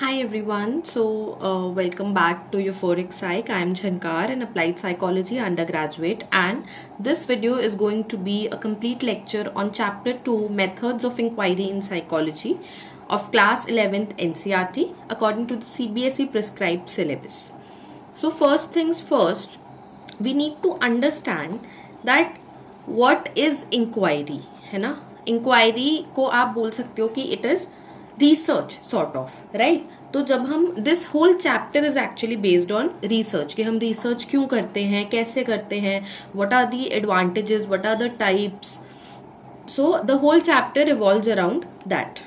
Hi everyone, welcome back to Euphoric Psych. I am Shankar, an applied psychology undergraduate, and this video is going to be a complete lecture on chapter 2 Methods of Inquiry in Psychology of class 11th NCERT according to the CBSE prescribed syllabus. So, first things first, we need to understand that what is inquiry, है ना. Inquiry को आप बोल सकते हो कि it is research sort of, right. तो जब हम this whole chapter is actually based on research कि हम रिसर्च क्यों करते हैं, कैसे करते हैं, what are the advantages, what are the types. So the whole chapter revolves around that.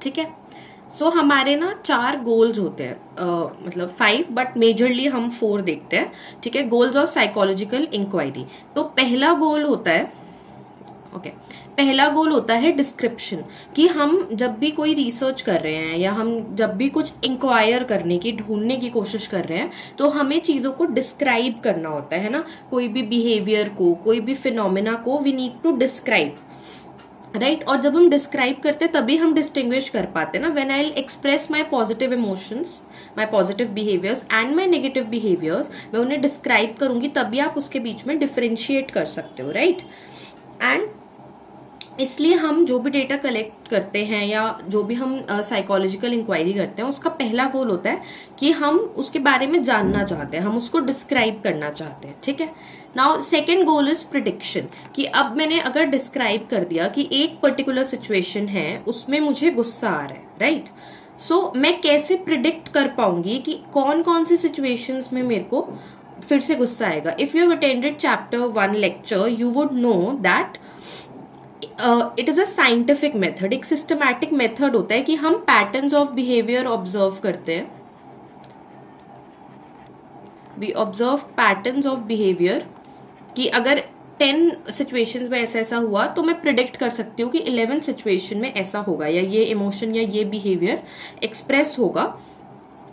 ठीक है. सो हमारे ना 4 गोल्स होते हैं, मतलब 5, बट मेजरली हम 4 देखते हैं. ठीक है. Goals of psychological inquiry. तो पहला गोल होता है पहला गोल होता है डिस्क्रिप्शन, कि हम जब भी कोई रिसर्च कर रहे हैं या हम जब भी कुछ इंक्वायर करने की, ढूंढने की कोशिश कर रहे हैं, तो हमें चीजों को डिस्क्राइब करना होता है ना. कोई भी बिहेवियर को, कोई भी फिनोमेना को we need to describe, right. और जब हम डिस्क्राइब करते हैं तभी हम डिस्टिंग्विश कर पाते हैं ना. When I express my positive emotions, my positive behaviours and my negative behaviours, मैं उन्हें डिस्क्राइब करूंगी तभी आप उसके बीच में डिफरेंशिएट कर सकते हो, राइट. एंड इसलिए हम जो भी डेटा कलेक्ट करते हैं या जो भी हम साइकोलॉजिकल इंक्वायरी करते हैं, उसका पहला गोल होता है कि हम उसके बारे में जानना चाहते हैं, हम उसको डिस्क्राइब करना चाहते हैं. ठीक है. Now second goal is prediction, कि अब मैंने अगर डिस्क्राइब कर दिया कि एक पर्टिकुलर सिचुएशन है, उसमें मुझे गुस्सा आ रहा है, राइट. सो मैं कैसे प्रिडिक्ट कर पाऊंगी कि कौन कौन सी सिचुएशंस में मेरे को फिर से गुस्सा आएगा. If you have attended chapter 1 lecture, you would know that it is a scientific method. एक सिस्टमैटिक मेथड होता है कि हम पैटर्न्स ऑफ बिहेवियर ऑब्जर्व करते हैं. We observe patterns of behaviour, कि अगर 10 सिचुएशंस में ऐसा ऐसा हुआ तो मैं प्रिडिक्ट कर सकती हूँ कि 11 सिचुएशन में ऐसा होगा, या ये इमोशन या ये बिहेवियर एक्सप्रेस होगा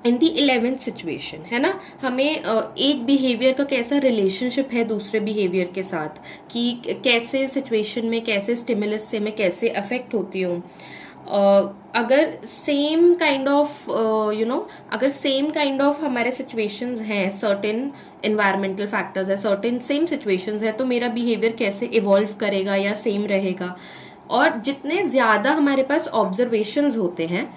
इन दी 11th सिचुएशन, है ना. हमें एक बिहेवियर का कैसा रिलेशनशिप है दूसरे बिहेवियर के साथ, कि कैसे सिचुएशन में, कैसे स्टिमुलस से मैं कैसे अफेक्ट होती हूँ. अगर सेम काइंड ऑफ अगर सेम काइंड ऑफ हमारे सिचुएशंस हैं, सर्टेन एनवायरमेंटल फैक्टर्स है, सर्टेन सेम सिचुएशंस है, तो मेरा बिहेवियर कैसे इवॉल्व करेगा या सेम रहेगा. और जितने ज्यादा हमारे पास ऑब्जर्वेशंस होते हैं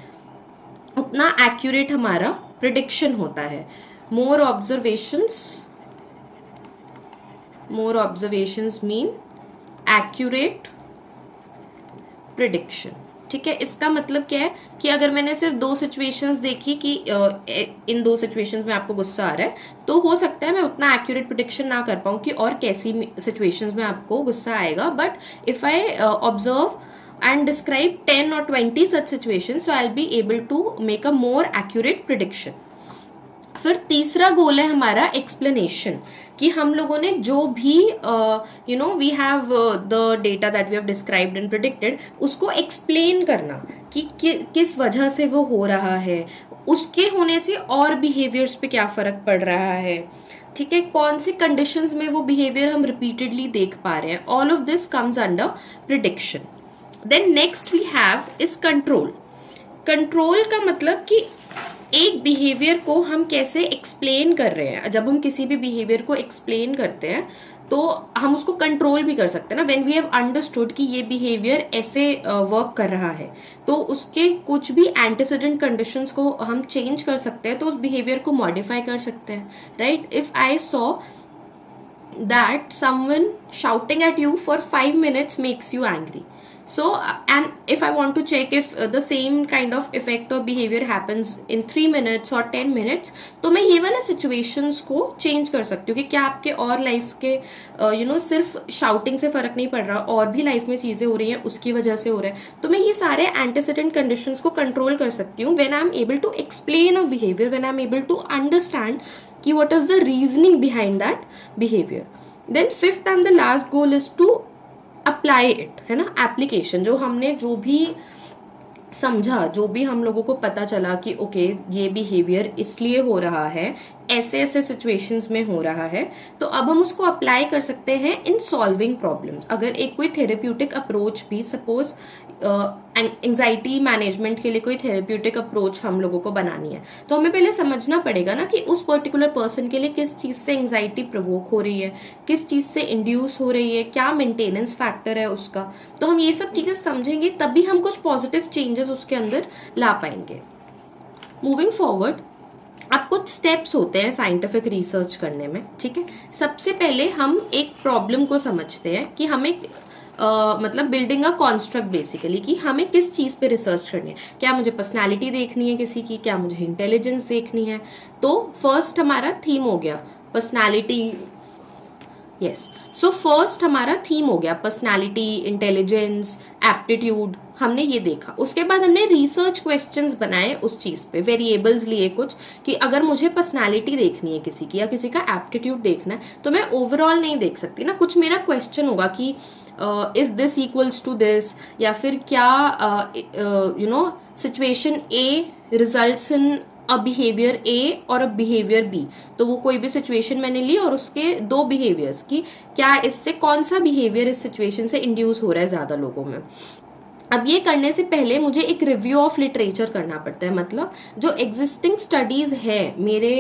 उतना एक्यूरेट हमारा प्रिडिक्शन होता है. मोर ऑब्जर्वेशंस मीन एक्यूरेट प्रिडिक्शन. ठीक है. इसका मतलब क्या है कि अगर मैंने सिर्फ 2 सिचुएशंस देखी कि इन 2 सिचुएशंस में आपको गुस्सा आ रहा है, तो हो सकता है मैं उतना एक्यूरेट प्रिडिक्शन ना कर पाऊं कि और कैसी सिचुएशंस में आपको गुस्सा आएगा. But if I observe and describe 10 or 20 such situations, so I'll be able to make a more accurate prediction. फिर तीसरा गोल है हमारा एक्सप्लेनेशन, कि हम लोगों ने जो भी we have the data that we have described and predicted, उसको एक्सप्लेन करना कि किस वजह से वो हो रहा है, उसके होने से और बिहेवियर्स पे क्या फर्क पड़ रहा है. ठीक है. कौन सी कंडीशंस में वो बिहेवियर हम रिपीटेडली देख पा रहे हैं. All of this comes under prediction. Then next we have is control. Control का मतलब कि एक बिहेवियर को हम कैसे एक्सप्लेन कर रहे हैं. जब हम किसी भी बिहेवियर को एक्सप्लेन करते हैं तो हम उसको कंट्रोल भी कर सकते हैं ना. व्हेन वी हैव अंडरस्टूड कि ये बिहेवियर ऐसे वर्क कर रहा है, तो उसके कुछ भी एंटीसीडेंट कंडीशंस को हम चेंज कर सकते हैं, तो उस बिहेवियर को मॉडिफाई कर सकते हैं, right. If I saw that someone shouting at you for 5 minutes makes you angry, so and if I want to check if the same kind of effect or behavior happens in 3 minutes or 10 minutes, तो मैं ये वाला situations को change कर सकती हूँ कि क्या आपके और लाइफ के सिर्फ शाउटिंग से फर्क नहीं पड़ रहा, और भी लाइफ में चीजें हो रही हैं उसकी वजह से हो रहा है. तो मैं ये सारे एंटीसीडेंट कंडीशंस को कंट्रोल कर सकती हूँ when I'm able to explain a behavior, when I'm able to understand कि what is the reasoning behind that behavior. Then fifth and the last goal is to apply it, है ना. Application, जो हमने जो भी समझा, जो भी हम लोगों को पता चला कि ओके ये बिहेवियर इसलिए हो रहा है ऐसे ऐसे सिचुएशंस में हो रहा है, तो अब हम उसको अप्लाई कर सकते हैं इन सॉल्विंग प्रॉब्लम्स। अगर एक कोई थेरेप्यूटिक अप्रोच भी, सपोज एंजाइटी मैनेजमेंट के लिए कोई थेरेप्यूटिक अप्रोच हम लोगों को बनानी है, तो हमें पहले समझना पड़ेगा ना कि उस पर्टिकुलर पर्सन के लिए किस चीज़ से एंजाइटी प्रोवोक हो रही है, किस चीज़ से इंड्यूस हो रही है, क्या मेंटेनेंस फैक्टर है उसका। तो हम ये सब चीज़ें समझेंगे तभी हम कुछ पॉजिटिव चेंजेस उसके अंदर ला पाएंगे। मूविंग फॉरवर्ड, अब कुछ स्टेप्स होते हैं साइंटिफिक रिसर्च करने में, ठीक है। सबसे पहले हम एक प्रॉब्लम को समझते हैं कि हमें मतलब बिल्डिंग अ कॉन्स्ट्रक्ट बेसिकली, कि हमें किस चीज़ पे रिसर्च करनी है। क्या मुझे पर्सनालिटी देखनी है किसी की, क्या मुझे इंटेलिजेंस देखनी है। तो फर्स्ट हमारा थीम हो गया पर्सनालिटी, यस। सो फर्स्ट हमारा थीम हो गया पर्सनालिटी, इंटेलिजेंस, एप्टीट्यूड, हमने ये देखा। उसके बाद हमने रिसर्च क्वेश्चंस बनाए उस चीज पे, वेरिएबल्स लिए कुछ, कि अगर मुझे पर्सनालिटी देखनी है किसी की या किसी का एप्टीट्यूड देखना है, तो मैं ओवरऑल नहीं देख सकती ना, कुछ मेरा क्वेश्चन होगा कि is this equals to this, या फिर क्या situation A results in a behaviour A और अ बिहेवियर बी। तो वो कोई भी सिचुएशन मैंने ली और उसके दो बिहेवियर्स की, क्या इससे कौन सा बिहेवियर इस सिचुएशन से इंड्यूस हो रहा है ज्यादा लोगों में। अब ये करने से पहले मुझे एक रिव्यू ऑफ लिटरेचर करना पड़ता है, मतलब जो एग्जिस्टिंग स्टडीज है मेरे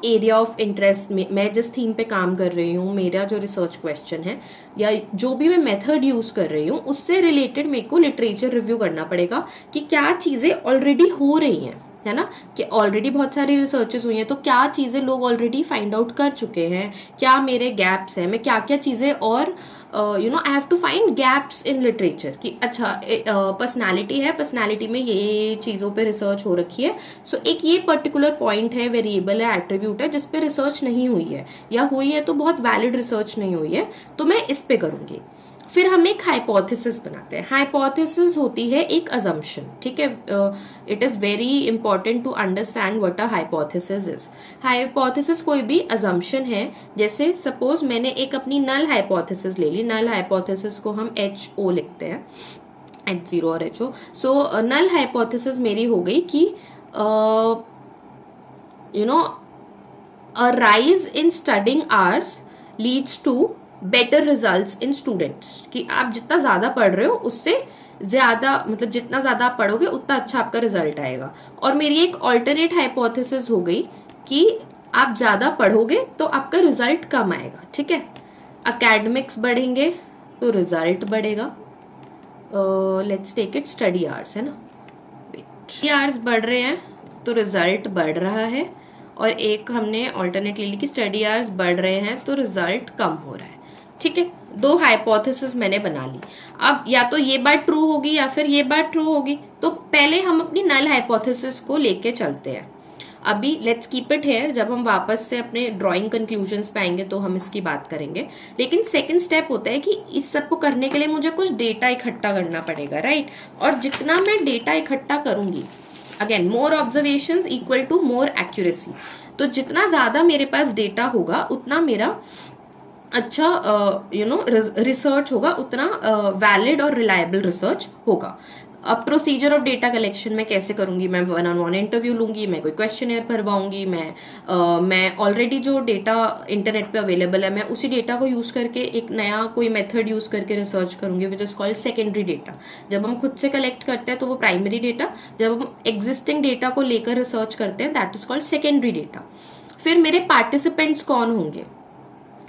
एरिया ऑफ इंटरेस्ट में, मैं जिस थीम पे काम कर रही हूँ, मेरा जो रिसर्च क्वेश्चन है या जो भी मैं मेथड यूज कर रही हूँ, उससे रिलेटेड मेरे को लिटरेचर रिव्यू करना पड़ेगा कि क्या चीजें ऑलरेडी हो रही हैं, है ना, कि ऑलरेडी बहुत सारी रिसर्चेस हुई हैं, तो क्या चीज़ें लोग ऑलरेडी फाइंड आउट कर चुके हैं, क्या मेरे गैप्स हैं, मैं क्या क्या चीज़ें और I have to find gaps in literature, कि अच्छा पर्सनालिटी है, पर्सनालिटी में ये चीज़ों पे रिसर्च हो रखी है, सो एक ये पर्टिकुलर पॉइंट है, वेरिएबल है, एट्रीब्यूट है जिस पे रिसर्च नहीं हुई है, या हुई है तो बहुत वैलिड रिसर्च नहीं हुई है, तो मैं इस पे करूँगी। फिर हम एक हाइपोथेसिस बनाते हैं। हाइपोथेसिस होती है एक अजम्पशन, ठीक है। It is very important to understand what a hypothesis is. Hypothesis कोई भी अजम्पशन है, जैसे सपोज मैंने एक अपनी नल हाइपोथेसिस ले ली। नल हाइपोथेसिस को हम HO लिखते हैं, H0 और HO। सो नल हाइपोथेसिस मेरी हो गई कि a rise in studying hours leads to better results in students, कि आप जितना ज्यादा पढ़ रहे हो उससे ज्यादा, मतलब जितना ज्यादा आप पढ़ोगे उतना अच्छा आपका रिजल्ट आएगा। और मेरी एक ऑल्टरनेट हाइपोथेसिस हो गई कि आप ज्यादा पढ़ोगे तो आपका रिजल्ट कम आएगा, ठीक है। अकेडमिक्स बढ़ेंगे तो रिजल्ट बढ़ेगा। Let's take it study hours, है ना, स्टडी आवर्स बढ़ रहे हैं तो रिजल्ट बढ़ रहा है, और एक हमने ऑल्टरनेट ले ली कि स्टडी आवर्स बढ़ रहे हैं तो रिजल्ट कम हो रहा है, ठीक है। दो हाइपोथेसिस मैंने बना ली। अब या तो ये बात ट्रू होगी या फिर ये बात ट्रू होगी, तो पहले हम अपनी नल हाइपोथेसिस को लेके चलते हैं। अभी लेट्स कीप इट हेयर, जब हम वापस से अपने ड्राइंग कंक्लूजन्स पे आएंगे तो हम इसकी बात करेंगे। लेकिन सेकंड स्टेप होता है कि इस सब को करने के लिए मुझे कुछ डेटा इकट्ठा करना पड़ेगा, राइट। और जितना मैं डेटा इकट्ठा करूंगी, again more observations equal to more accuracy, तो जितना ज्यादा मेरे पास डेटा होगा उतना मेरा अच्छा रिसर्च होगा, उतना वैलिड और रिलायबल रिसर्च होगा। अब प्रोसीजर ऑफ डेटा कलेक्शन मैं कैसे करूंगी, मैं 1-on-1 इंटरव्यू लूंगी, मैं कोई क्वेश्चनेयर भरवाऊंगी, मैं ऑलरेडी जो डेटा इंटरनेट पे अवेलेबल है मैं उसी डेटा को यूज करके एक नया कोई मेथड यूज करके रिसर्च करूंगी, which is called secondary data. जब हम खुद से कलेक्ट करते हैं तो वो प्राइमरी डेटा, जब हम एग्जिस्टिंग डेटा को लेकर रिसर्च करते हैं that is called secondary data. फिर मेरे पार्टिसिपेंट्स कौन होंगे,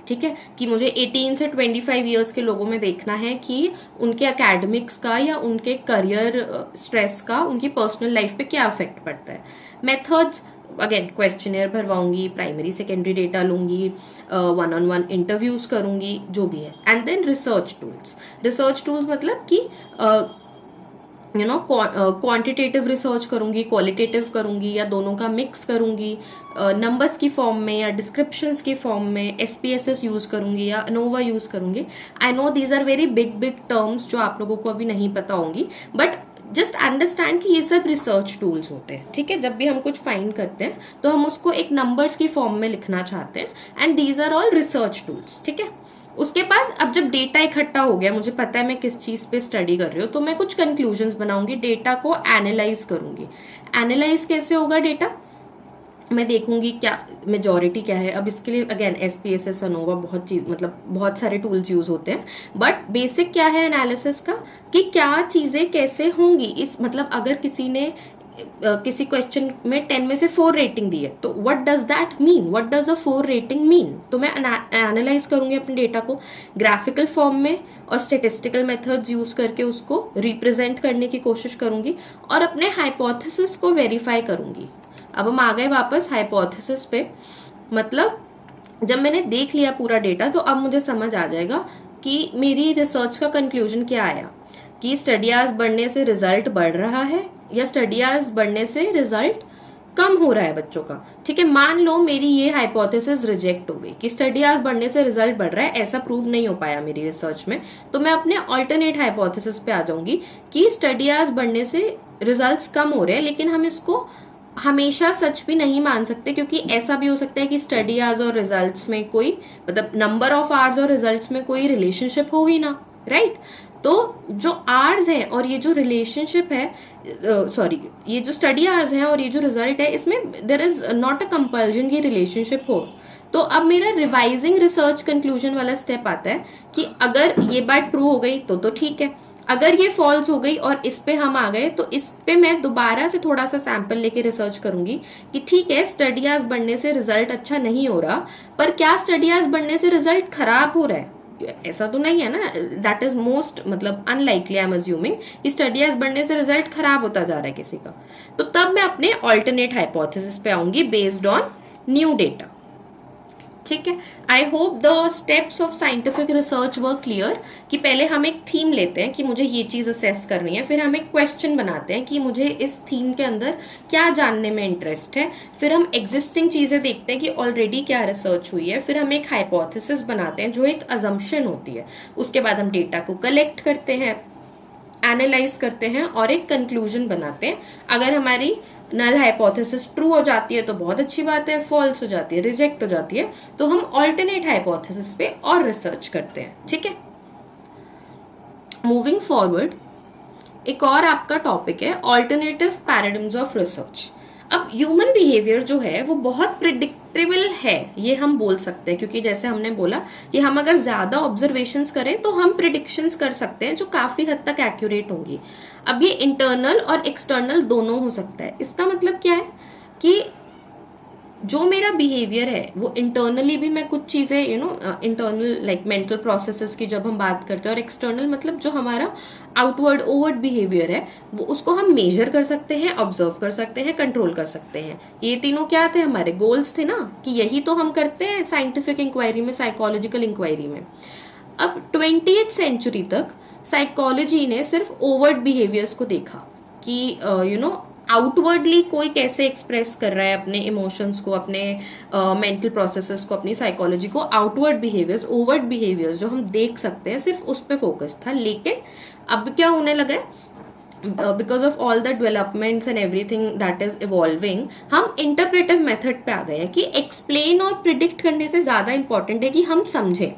ठीक है, कि मुझे 18 से 25 ईयर्स के लोगों में देखना है कि उनके एकेडमिक्स का या उनके करियर स्ट्रेस का उनकी पर्सनल लाइफ पे क्या अफेक्ट पड़ता है। मेथड्स, अगेन क्वेश्चनेयर भरवाऊंगी, प्राइमरी सेकेंडरी डेटा लूंगी, 1-on-1 इंटरव्यूज करूंगी, जो भी है। And then research tools. Research tools मतलब कि क्वांटिटेटिव रिसर्च करूंगी, क्वालिटेटिव करूंगी, या दोनों का मिक्स करूंगी, नंबर्स की फॉर्म में या डिस्क्रिप्शंस की फॉर्म में, SPSS यूज करूंगी या ANOVA यूज करूंगी। I know these are very big terms जो आप लोगों को अभी नहीं पता होंगी, बट जस्ट अंडरस्टैंड कि ये सब रिसर्च टूल्स होते हैं, ठीक है। जब भी हम कुछ फाइंड करते हैं तो हम उसको एक नंबर्स की फॉर्म में लिखना चाहते हैं, and these are all research tools, ठीक है। उसके बाद अब जब डेटा इकट्ठा हो गया, मुझे पता है मैं किस चीज पे स्टडी कर रही हूँ, तो मैं कुछ कंक्लूजन्स बनाऊंगी, डेटा को एनालाइज करूंगी। एनालाइज कैसे होगा डेटा, मैं देखूंगी क्या मेजॉरिटी क्या है। अब इसके लिए अगेन SPSS, अनोवा, बहुत चीज मतलब बहुत सारे टूल्स यूज होते हैं, बट बेसिक क्या है एनालिसिस का कि क्या चीजें कैसे होंगी। इस मतलब अगर किसी ने किसी क्वेश्चन में 10 में से 4 रेटिंग दी है, तो what does that mean, what does a 4 rating mean. तो मैं एनालाइज करूंगी अपने डेटा को ग्राफिकल फॉर्म में और स्टेटिस्टिकल मेथड्स यूज करके उसको रिप्रेजेंट करने की कोशिश करूंगी और अपने हाइपोथेसिस को वेरीफाई करूंगी। अब हम आ गए वापस हाइपोथेसिस पे। मतलब जब मैंने देख लिया पूरा डेटा, तो अब मुझे समझ आ जाएगा कि मेरी रिसर्च का कंक्लूजन क्या आया, कि स्टडी आवर्स बढ़ने से रिजल्ट बढ़ रहा है या स्टडी आवर्स बढ़ने से रिजल्ट कम हो रहा है बच्चों का। ठीक है, मान लो मेरी ये हाइपोथेसिस रिजेक्ट हो गई कि स्टडी आवर्स बढ़ने से रिजल्ट बढ़ रहा है, ऐसा प्रूव नहीं हो पाया मेरी रिसर्च में, तो मैं अपने ऑल्टरनेट हाइपोथेसिस पे आ जाऊंगी कि स्टडी आवर्स बढ़ने से रिजल्ट्स कम हो रहे हैं। लेकिन हम इसको हमेशा सच भी नहीं मान सकते, क्योंकि ऐसा भी हो सकता है कि स्टडी आवर्स और रिजल्ट्स में कोई मतलब नंबर ऑफ आवर्स और रिजल्ट्स में कोई रिलेशनशिप हो ही ना, राइट। तो जो आवर्स है और ये जो रिलेशनशिप है, सॉरी, ये जो स्टडी आवर्स है और ये जो रिजल्ट है, इसमें there is not a compulsion की रिलेशनशिप हो। तो अब मेरा रिवाइजिंग रिसर्च कंक्लूजन वाला स्टेप आता है कि अगर ये बात ट्रू हो गई तो ठीक है, अगर ये फॉल्स हो गई और इस पे हम आ गए, तो इस पे मैं दोबारा से थोड़ा सा सैंपल लेके रिसर्च करूंगी कि ठीक है, स्टडी आवर्स बढ़ने से रिजल्ट अच्छा नहीं हो रहा, पर क्या स्टडी आवर्स बढ़ने से रिजल्ट खराब हो रहा है? ऐसा तो नहीं है ना, दैट इज मोस्ट मतलब अनलाइकली, आई एम अज्यूमिंग कि स्टडी आवर्स बढ़ने से रिजल्ट खराब होता जा रहा है किसी का। तो तब मैं अपने ऑल्टरनेट हाइपोथेसिस पे आऊंगी बेस्ड ऑन न्यू डेटा। ठीक है, I hope the steps of scientific research were clear, कि पहले हम एक थीम लेते हैं कि मुझे ये चीज असेस करनी है, फिर हम एक क्वेश्चन बनाते हैं कि मुझे इस थीम के अंदर क्या जानने में इंटरेस्ट है, फिर हम एग्जिस्टिंग चीजें देखते हैं कि ऑलरेडी क्या रिसर्च हुई है, फिर हम एक हाइपोथेसिस बनाते हैं जो एक अजम्पशन होती है, उसके बाद हम डेटा को कलेक्ट करते हैं, एनालाइज करते हैं और एक कंक्लूजन बनाते हैं। अगर हमारी नल हाइपोथेसिस ट्रू हो जाती है तो बहुत अच्छी बात है, फॉल्स हो जाती है, रिजेक्ट हो जाती है, तो हम ऑल्टरनेट हाइपोथेसिस पे और रिसर्च करते हैं। ठीक है, मूविंग फॉरवर्ड, एक और आपका टॉपिक है ऑल्टरनेटिव पैराडिम्स ऑफ रिसर्च। अब ह्यूमन बिहेवियर जो है वो बहुत प्रिडिक्टेबल है, ये हम बोल सकते हैं, क्योंकि जैसे हमने बोला कि हम अगर ज्यादा ऑब्जर्वेशंस करें तो हम प्रिडिक्शंस कर सकते हैं जो काफी हद तक एक्यूरेट होंगी। अब ये इंटरनल और एक्सटर्नल दोनों हो सकता है। इसका मतलब क्या है कि जो मेरा बिहेवियर है वो इंटरनली भी मैं कुछ चीजें इंटरनल लाइक मेंटल प्रोसेसेस की जब हम बात करते हैं, और एक्सटर्नल मतलब जो हमारा आउटवर्ड ओवर्ड बिहेवियर है वो उसको हम मेजर कर सकते हैं, ऑब्जर्व कर सकते हैं, कंट्रोल कर सकते हैं। ये तीनों क्या थे, हमारे गोल्स थे ना, कि यही तो हम करते हैं साइंटिफिक इंक्वायरी में, साइकोलॉजिकल इंक्वायरी में। अब 20th सेंचुरी तक साइकोलॉजी ने सिर्फ ओवर्ड बिहेवियर्स को देखा कि आउटवर्डली कोई कैसे एक्सप्रेस कर रहा है अपने इमोशंस को, अपने मेंटल प्रोसेसेस को, अपनी साइकोलॉजी को, आउटवर्ड बिहेवियर्स, ओवर्ड बिहेवियर्स जो हम देख सकते हैं, सिर्फ उस पर फोकस था। लेकिन अब क्या होने लगा है, because of all the developments and everything that is evolving, हम इंटरप्रेटिव मेथड पे आ गए हैं कि एक्सप्लेन और प्रिडिक्ट करने से ज्यादा इंपॉर्टेंट है कि हम समझें।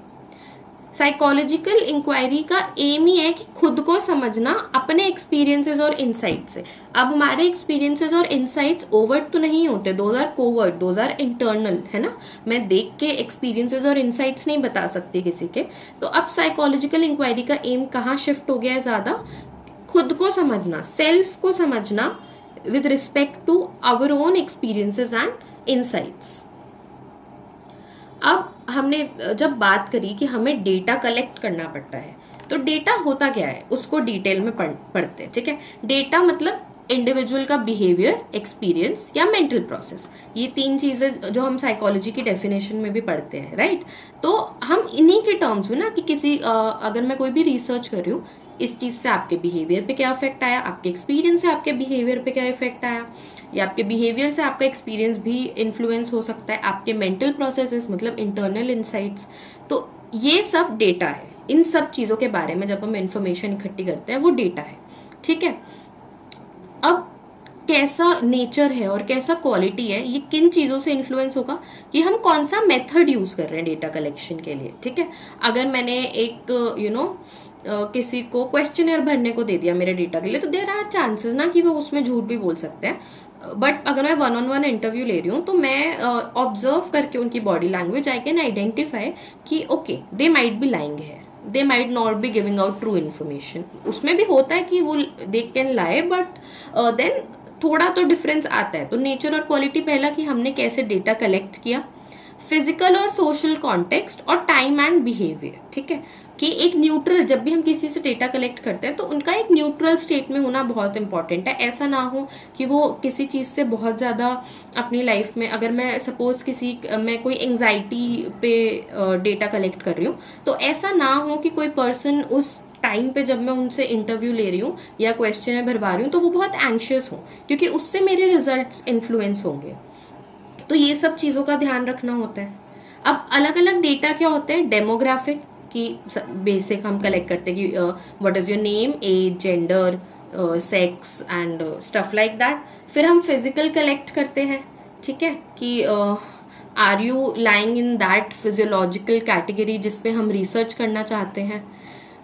साइकोलॉजिकल इंक्वायरी का एम ही है कि खुद को समझना अपने एक्सपीरियंसेस और इनसाइट से। अब हमारे एक्सपीरियंसेस और इनसाइट्स ओवर्ट तो नहीं होते, those are covert, those are internal, है ना। मैं देख के एक्सपीरियंसेस और इनसाइट्स नहीं बता सकती किसी के। तो अब साइकोलॉजिकल इंक्वायरी का एम कहाँ शिफ्ट हो गया है ज्यादा, खुद को समझना, सेल्फ को समझना with respect to our own experiences and insights. अब हमने जब बात करी कि हमें डेटा कलेक्ट करना पड़ता है, तो डेटा होता क्या है उसको डिटेल में पढ़ते हैं। ठीक है, डेटा मतलब इंडिविजुअल का बिहेवियर, एक्सपीरियंस या मेंटल प्रोसेस, ये तीन चीजें जो हम साइकोलॉजी की डेफिनेशन में भी पढ़ते हैं, राइट। तो हम इन्हीं के टर्म्स में ना, कि किसी अगर मैं कोई भी रिसर्च कर रही हूँ, इस चीज से आपके बिहेवियर पे क्या इफेक्ट आया, आपके एक्सपीरियंस से आपके बिहेवियर पे क्या इफेक्ट आया, या आपके बिहेवियर से आपका एक्सपीरियंस भी इन्फ्लुएंस हो सकता है, आपके मेंटल प्रोसेसेस मतलब इंटरनल इनसाइट्स। तो ये सब डेटा है। इन सब चीजों के बारे में जब हम इंफॉर्मेशन इकट्ठी करते हैं वो डेटा है। ठीक है, अब कैसा नेचर है और कैसा क्वालिटी है, ये किन चीजों से इन्फ्लुएंस होगा कि हम कौन सा मेथड यूज कर रहे हैं डेटा कलेक्शन के लिए। ठीक है, अगर मैंने एक किसी को क्वेश्चनर भरने को दे दिया मेरे डेटा के लिए, तो देयर आर चांसेस ना कि वो उसमें झूठ भी बोल सकते हैं। बट अगर मैं 1-on-1 इंटरव्यू ले रही हूँ तो मैं ऑब्जर्व करके उनकी body language I can identify कि okay they might be lying है, they might not be giving out true information. उसमें भी होता है कि वो they can lie, but then थोड़ा तो डिफरेंस आता है। तो नेचर और क्वालिटी पहला कि हमने कैसे डेटा कलेक्ट किया, फिजिकल और सोशल कॉन्टेक्स्ट, और टाइम एंड बिहेवियर। ठीक है, कि एक न्यूट्रल, जब भी हम किसी से डेटा कलेक्ट करते हैं तो उनका एक न्यूट्रल स्टेट में होना बहुत इंपॉर्टेंट है। ऐसा ना हो कि वो किसी चीज से बहुत ज्यादा अपनी लाइफ में, अगर मैं सपोज मैं कोई एंजाइटी पे डेटा कलेक्ट कर रही हूँ, तो ऐसा ना हो कि कोई पर्सन उस टाइम पे जब मैं उनसे इंटरव्यू ले रही हूँ या क्वेश्चन भरवा रही हूँ तो वो बहुत एंशियस हो, क्योंकि उससे मेरे रिजल्ट्स इन्फ्लुएंस होंगे। तो ये सब चीजों का ध्यान रखना होता है। अब अलग अलग डेटा क्या होते हैं, डेमोग्राफिक की बेसिक हम कलेक्ट करते हैं कि what is your name, age, gender, sex and stuff like that. फिर हम फिजिकल कलेक्ट करते हैं, ठीक है, कि are you lying in that physiological category जिसपे हम रिसर्च करना चाहते हैं।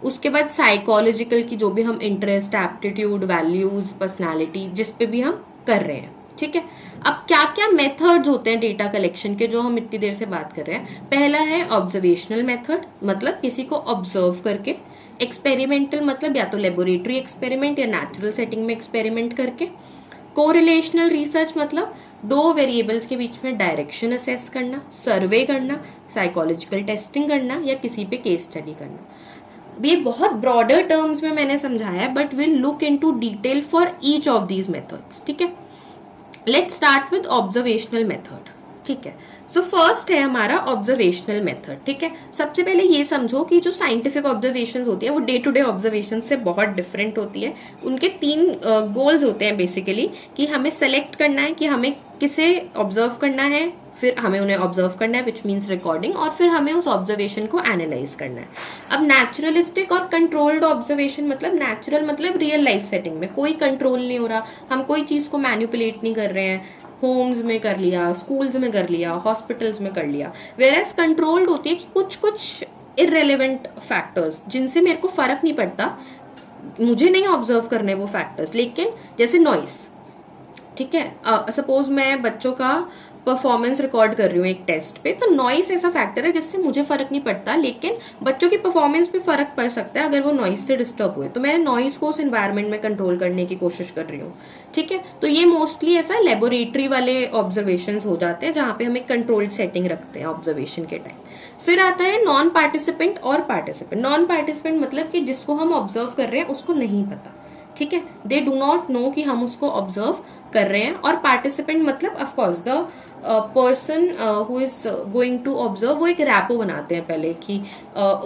उसके बाद साइकोलॉजिकल की जो भी हम इंटरेस्ट, एप्टीट्यूड, वैल्यूज, पर्सनालिटी जिस पे भी हम कर रहे हैं। ठीक है, अब क्या क्या मेथड्स होते हैं डेटा कलेक्शन के जो हम इतनी देर से बात कर रहे हैं। पहला है ऑब्जर्वेशनल मेथड, मतलब किसी को ऑब्जर्व करके। एक्सपेरिमेंटल मतलब या तो लेबोरेटरी एक्सपेरिमेंट या नेचुरल सेटिंग में एक्सपेरिमेंट करके। कोरिलेशनल रिसर्च मतलब दो वेरिएबल्स के बीच में डायरेक्शन असेस करना, सर्वे करना, साइकोलॉजिकल टेस्टिंग करना या किसी पे केस स्टडी करना। ये बहुत ब्रॉडर टर्म्स में मैंने समझाया है, but will look into detail for each of these methods. ठीक है, let's start with observational method. ठीक है, सो फर्स्ट है हमारा ऑब्जर्वेशनल मेथड। ठीक है, सबसे पहले ये समझो कि जो साइंटिफिक ऑब्जर्वेशंस होती है वो डे टू डे ऑब्जर्वेशन से बहुत डिफरेंट होती है। उनके तीन गोल्स होते हैं बेसिकली, कि हमें सेलेक्ट करना है कि हमें किसे ऑब्जर्व करना है, फिर हमें उन्हें ऑब्जर्व करना है विच मीन्स रिकॉर्डिंग, और फिर हमें उस ऑब्जर्वेशन को एनालाइज करना है। अब नेचुरलिस्टिक और कंट्रोल्ड ऑब्जर्वेशन मतलब नेचुरल मतलब रियल लाइफ सेटिंग में कोई कंट्रोल नहीं हो रहा, हम कोई चीज को मैनिपुलेट नहीं कर रहे हैं। होम्स में कर लिया, स्कूल्स में कर लिया, हॉस्पिटल्स में कर लिया। वेयरएज कंट्रोल्ड होती है कि कुछ कुछ इररेलेवेंट फैक्टर्स जिनसे मेरे को फर्क नहीं पड़ता, मुझे नहीं ऑब्जर्व करने वो फैक्टर्स, लेकिन जैसे नॉइस। ठीक है, सपोज मैं बच्चों का परफॉर्मेंस रिकॉर्ड कर रही हूँ एक टेस्ट पे, तो नॉइस ऐसा फैक्टर है जिससे मुझे फर्क नहीं पड़ता, लेकिन बच्चों की परफॉर्मेंस पे फर्क पड़ सकता है अगर वो नॉइस से डिस्टर्ब हुए। तो मैं नॉइस को उस एनवायरनमेंट में कंट्रोल करने की कोशिश कर रही हूँ। ठीक है, तो ये मोस्टली ऐसा लेबोरेटरी वाले ऑब्जर्वेशन हो जाते हैं जहाँ पे हम एक कंट्रोल्ड सेटिंग रखते हैं ऑब्जर्वेशन के टाइम। फिर आता है नॉन पार्टिसिपेंट और पार्टिसिपेंट। नॉन पार्टिसिपेंट मतलब कि जिसको हम ऑब्जर्व कर रहे हैं उसको नहीं पता। ठीक है, दे डू नॉट नो कि हम उसको ऑब्जर्व कर रहे हैं। और पार्टिसिपेंट मतलब of course the person who is going to observe, वो एक रैपो बनाते हैं पहले कि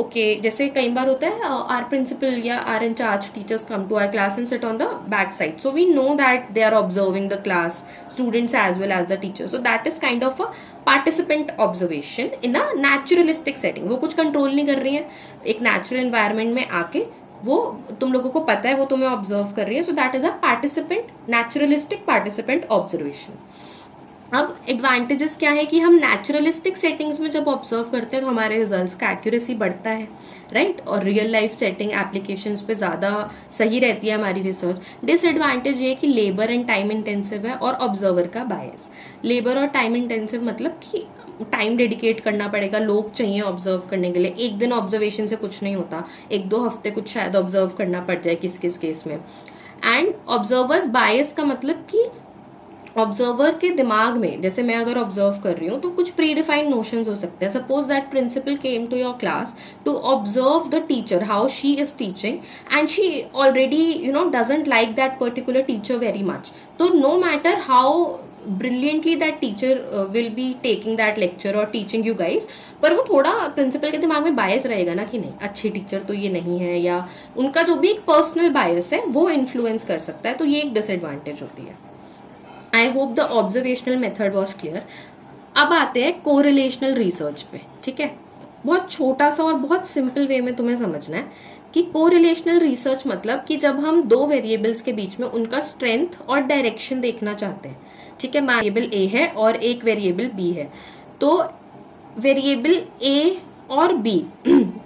ओके जैसे कई बार होता है आर प्रिंसिपल या our in charge teachers come to our class and sit on the back side, so we know that they are observing the class students as well as the teacher, so that is kind of a participant observation in a naturalistic setting. वो कुछ control नहीं कर रही है, एक natural environment में आके वो तुम लोगों को पता है वो तुम्हें ऑब्जर्व कर रही है, सो that is a participant, naturalistic participant observation. अब एडवांटेजेस क्या है कि हम नेचुरलिस्टिक सेटिंग्स में जब ऑब्जर्व करते हैं तो हमारे रिजल्ट्स का एक्यूरेसी बढ़ता है, राइट, और रियल लाइफ सेटिंग एप्लीकेशंस पे ज़्यादा सही रहती है हमारी रिसर्च। डिसएडवांटेज ये कि लेबर एंड टाइम इंटेंसिव है और ऑब्जर्वर का बायस। लेबर और टाइम इंटेंसिव मतलब कि टाइम डेडिकेट करना पड़ेगा, लोग चाहिए ऑब्जर्व करने के लिए। एक दिन ऑब्जर्वेशन से कुछ नहीं होता, 1-2 हफ्ते कुछ शायद ऑब्जर्व करना पड़ जाए किस किस केस में। एंड ऑब्जर्वर्स बायस का मतलब कि ऑब्जर्वर के दिमाग में, जैसे मैं अगर ऑब्जर्व कर रही हूँ तो कुछ प्री डिफाइंड नोशंस हो सकते हैं। Suppose that principal came to your class to observe the teacher how she is teaching and she already doesn't like that particular teacher very much, तो no matter how brilliantly that teacher will be taking that lecture और teaching you guys, पर वो थोड़ा principal के दिमाग में बायस रहेगा ना कि नहीं अच्छी टीचर तो ये नहीं है, या उनका जो भी एक पर्सनल बायस है वो इन्फ्लुएंस कर सकता है। तो ये एक डिसएडवांटेज होती है। I hope the observational method was clear. अब आते हैं कोरिलेशनल रिसर्च पे। ठीक है, बहुत छोटा सा और बहुत सिंपल वे में तुम्हें समझना है कि कोरिलेशनल रिसर्च मतलब कि जब हम दो वेरिएबल्स के बीच में उनका स्ट्रेंथ और डायरेक्शन देखना चाहते हैं। ठीक है, वेरिएबल ए है और एक वेरिएबल बी है, तो वेरिएबल ए और बी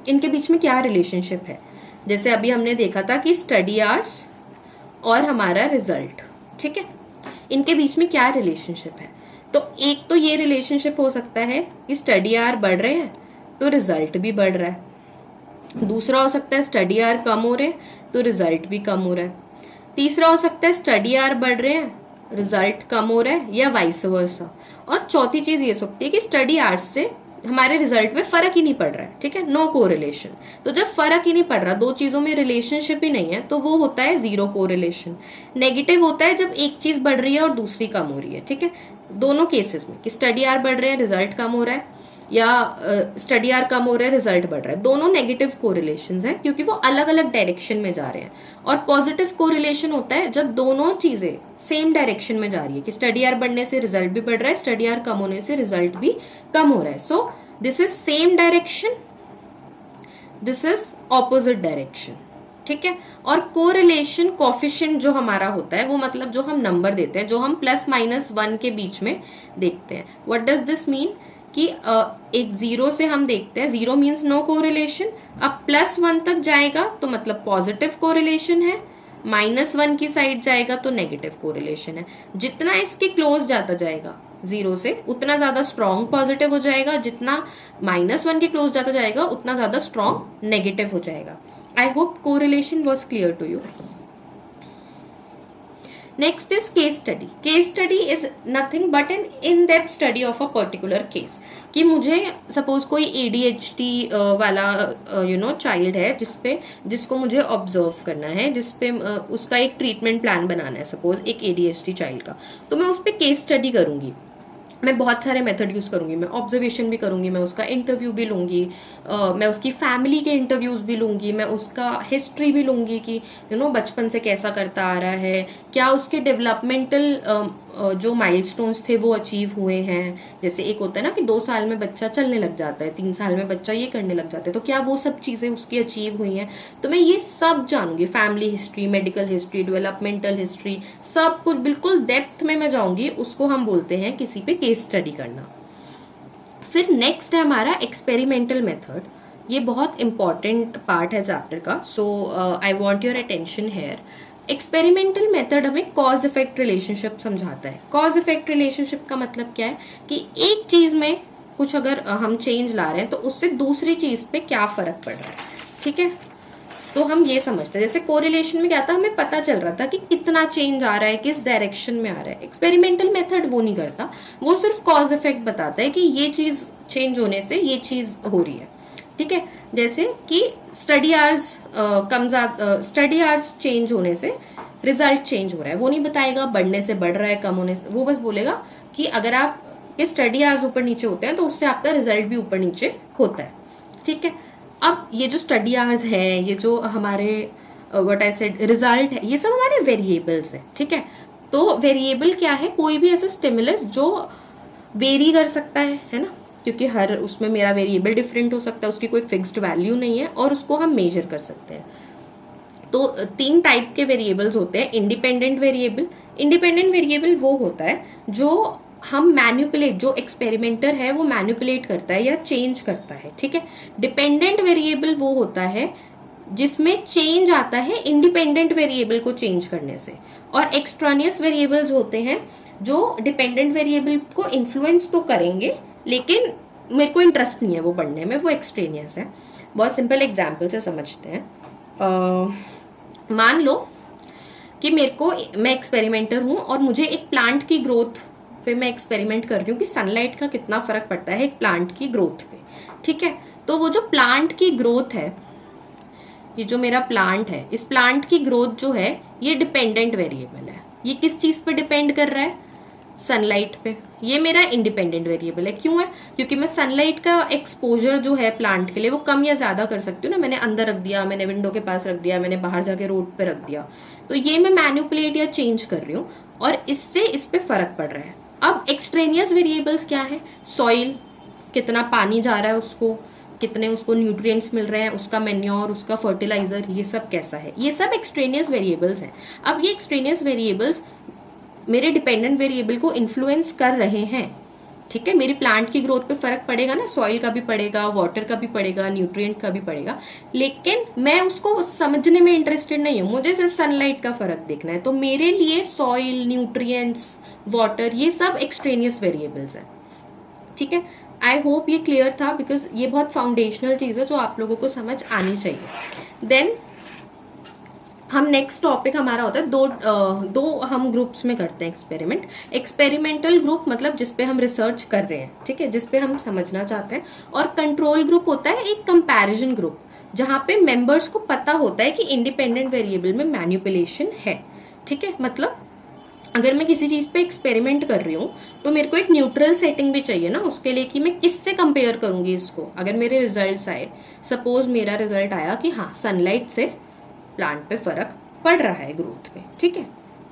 इनके बीच में क्या रिलेशनशिप है। जैसे अभी हमने देखा था कि स्टडी आवर्स और हमारा रिजल्ट, ठीक है, इनके बीच में क्या रिलेशनशिप है। तो एक तो ये रिलेशनशिप हो सकता है कि स्टडी आवर बढ़ रहे हैं तो रिजल्ट भी बढ़ रहा है। दूसरा हो सकता है स्टडी आवर कम हो रहे हैं तो रिजल्ट भी कम हो रहा है। तीसरा हो सकता है स्टडी आवर बढ़ रहे हैं, रिजल्ट कम हो रहा है, या वाइस वर्सा। और चौथी चीज ये सकती है कि स्टडी आवर्स से हमारे रिजल्ट में फर्क ही नहीं पड़ रहा है, ठीक है, नो कोरिलेशन। तो जब फर्क ही नहीं पड़ रहा, दो चीजों में रिलेशनशिप ही नहीं है, तो वो होता है जीरो कोरिलेशन। नेगेटिव होता है जब एक चीज बढ़ रही है और दूसरी कम हो रही है, ठीक है, दोनों केसेस में, कि स्टडी आवर बढ़ रहे हैं रिजल्ट कम हो रहा है, या स्टडी आवर कम हो रहा है रिजल्ट बढ़ रहा है, दोनों नेगेटिव कोरिलेशंस हैं क्योंकि वो अलग अलग डायरेक्शन में जा रहे हैं। और पॉजिटिव कोरिलेशन होता है जब दोनों चीजें सेम डायरेक्शन में जा रही है, कि स्टडी आवर बढ़ने से रिजल्ट भी बढ़ रहा है, स्टडी आवर कम होने से रिजल्ट भी कम हो रहा है। So this is same direction, this is opposite direction, ठीक है। और कोरिलेशन कोफिशिएंट जो हमारा होता है वो मतलब जो हम नंबर देते हैं, जो हम +-1 के बीच में देखते हैं। व्हाट डज दिस मीन कि एक जीरो से हम देखते हैं, जीरो मीन्स नो कोरिलेशन, अब +1 तक जाएगा तो मतलब पॉजिटिव कोरिलेशन है, -1 की साइड जाएगा तो नेगेटिव कोरिलेशन है। जितना इसके क्लोज जाता जाएगा जीरो से उतना ज्यादा स्ट्रॉन्ग पॉजिटिव हो जाएगा, जितना -1 के क्लोज जाता जाएगा उतना ज्यादा स्ट्रॉन्ग नेगेटिव हो जाएगा। I hope correlation was clear to you. Next is case study. Case study is nothing but an in depth study of a particular case. कि मुझे सपोज कोई ADHD वाला चाइल्ड है जिसको मुझे ऑब्जर्व करना है, जिसपे उसका एक ट्रीटमेंट प्लान बनाना है, सपोज एक ADHD चाइल्ड का, तो मैं उस पर केस स्टडी करूंगी। मैं बहुत सारे मेथड यूज करूंगी, मैं ऑब्जर्वेशन भी करूंगी, मैं उसका इंटरव्यू भी लूंगी, मैं उसकी फैमिली के इंटरव्यूज भी लूंगी, मैं उसका हिस्ट्री भी लूंगी कि बचपन से कैसा करता आ रहा है, क्या उसके डेवलपमेंटल जो माइलस्टोन्स थे वो अचीव हुए हैं। जैसे एक होता है ना कि 2 साल में बच्चा चलने लग जाता है, 3 साल में बच्चा ये करने लग जाता है, तो क्या वो सब चीजें उसकी अचीव हुई हैं। तो मैं ये सब जानूंगी, family history, medical history, developmental history, सब कुछ बिल्कुल डेप्थ में मैं जाऊंगी। उसको हम बोलते हैं किसी पे केस स्टडी करना। फिर नेक्स्ट है हमारा एक्सपेरिमेंटल मेथड। ये बहुत इंपॉर्टेंट पार्ट है चैप्टर का, so I want your attention here. Experimental method हमें कॉज इफेक्ट रिलेशनशिप समझाता है। कॉज इफेक्ट रिलेशनशिप का मतलब क्या है कि एक चीज में कुछ अगर हम चेंज ला रहे हैं तो उससे दूसरी चीज पे क्या फर्क पड़ रहा है, ठीक है। तो हम ये समझते हैं, जैसे कोरिलेशन में क्या था, हमें पता चल रहा था कि कितना चेंज आ रहा है, किस डायरेक्शन में आ रहा है। एक्सपेरिमेंटल मेथड वो नहीं करता, वो सिर्फ कॉज इफेक्ट बताता है कि ये चीज चेंज होने से ये चीज हो रही है, ठीक है। जैसे कि स्टडी आवर्स चेंज होने से रिजल्ट चेंज हो रहा है, वो नहीं बताएगा बढ़ने से बढ़ रहा है, कम होने से, वो बस बोलेगा कि अगर आपके स्टडी आवर्स ऊपर नीचे होते हैं तो उससे आपका रिजल्ट भी ऊपर नीचे होता है, ठीक है। अब ये जो स्टडी आवर्स है, ये जो हमारे व्हाट आई सेड रिजल्ट है, ये सब हमारे वेरिएबल्स है, ठीक है। तो वेरिएबल क्या है, कोई भी ऐसा स्टिमुलस जो वेरी कर सकता है ना, क्योंकि हर उसमें मेरा वेरिएबल डिफरेंट हो सकता है, उसकी कोई फिक्स्ड वैल्यू नहीं है, और उसको हम मेजर कर सकते हैं। तो 3 टाइप के वेरिएबल्स होते हैं। इंडिपेंडेंट वेरिएबल, इंडिपेंडेंट वेरिएबल वो होता है जो हम मैनिपुलेट, जो एक्सपेरिमेंटर है वो मैनिपुलेट करता है या चेंज करता है, ठीक है। डिपेंडेंट वेरिएबल वो होता है जिसमें चेंज आता है इंडिपेंडेंट वेरिएबल को चेंज करने से। और एक्सट्रानियस वेरिएबल्स होते हैं जो डिपेंडेंट वेरिएबल को इन्फ्लुएंस तो करेंगे लेकिन मेरे को इंटरेस्ट नहीं है वो पढ़ने में, वो एक्सट्रेनियस है। बहुत सिंपल एग्जाम्पल से समझते हैं। मान लो कि मैं एक्सपेरिमेंटर हूं और मुझे एक प्लांट की ग्रोथ पे मैं एक्सपेरिमेंट कर रही हूँ कि सनलाइट का कितना फर्क पड़ता है एक प्लांट की ग्रोथ पे, ठीक है। तो वो जो प्लांट की ग्रोथ है, ये जो मेरा प्लांट है, इस प्लांट की ग्रोथ जो है ये डिपेंडेंट वेरिएबल है। ये किस चीज पे डिपेंड कर रहा है, सनलाइट पे। ये मेरा इंडिपेंडेंट वेरिएबल है। क्यों है, क्योंकि मैं सनलाइट का एक्सपोजर जो है प्लांट के लिए वो कम या ज्यादा कर सकती हूँ ना। मैंने अंदर रख दिया, मैंने विंडो के पास रख दिया, मैंने बाहर जाके रोड पे रख दिया, तो ये मैं मैनिपुलेट या चेंज कर रही हूँ और इससे इस पे फर्क पड़ रहा है। अब एक्सट्रेनियस वेरिएबल्स क्या है, सॉइल, कितना पानी जा रहा है उसको, कितने उसको न्यूट्रिएंट्स मिल रहे हैं, उसका मेन्योर, उसका फर्टिलाइजर, ये सब कैसा है, ये सब एक्सट्रेनियस वेरिएबल्स हैं। अब ये एक्सट्रेनियस वेरिएबल्स मेरे डिपेंडेंट वेरिएबल को इन्फ्लुएंस कर रहे हैं, ठीक है, मेरी प्लांट की ग्रोथ पे फर्क पड़ेगा ना, सॉइल का भी पड़ेगा, वाटर का भी पड़ेगा, न्यूट्रिएंट का भी पड़ेगा, लेकिन मैं उसको समझने में इंटरेस्टेड नहीं हूँ, मुझे सिर्फ सनलाइट का फर्क देखना है। तो मेरे लिए सॉइल, न्यूट्रिएंट्स, वाटर, ये सब एक्सट्रेनियस वेरिएबल्स हैं। ठीक है, आई होप ये क्लियर था, बिकॉज ये बहुत फाउंडेशनल चीज है जो आप लोगों को समझ आनी चाहिए। देन हम नेक्स्ट टॉपिक हमारा होता है दो हम ग्रुप्स में करते हैं एक्सपेरिमेंट। एक्सपेरिमेंटल ग्रुप मतलब जिसपे हम रिसर्च कर रहे हैं, ठीक है, जिसपे हम समझना चाहते हैं। और कंट्रोल ग्रुप होता है एक कंपैरिजन ग्रुप, जहां पे मेंबर्स को पता होता है कि इंडिपेंडेंट वेरिएबल में मैनिपुलेशन है। ठीक है, मतलब अगर मैं किसी चीज पे एक्सपेरिमेंट कर रही हूँ तो मेरे को एक न्यूट्रल सेटिंग भी चाहिए ना उसके लिए, कि मैं किससे कंपेयर करूंगी इसको। अगर मेरे रिजल्ट्स आए, सपोज मेरा रिजल्ट आया कि हाँ सनलाइट से प्लांट पे फर्क पड़ रहा है ग्रोथ में, ठीक है,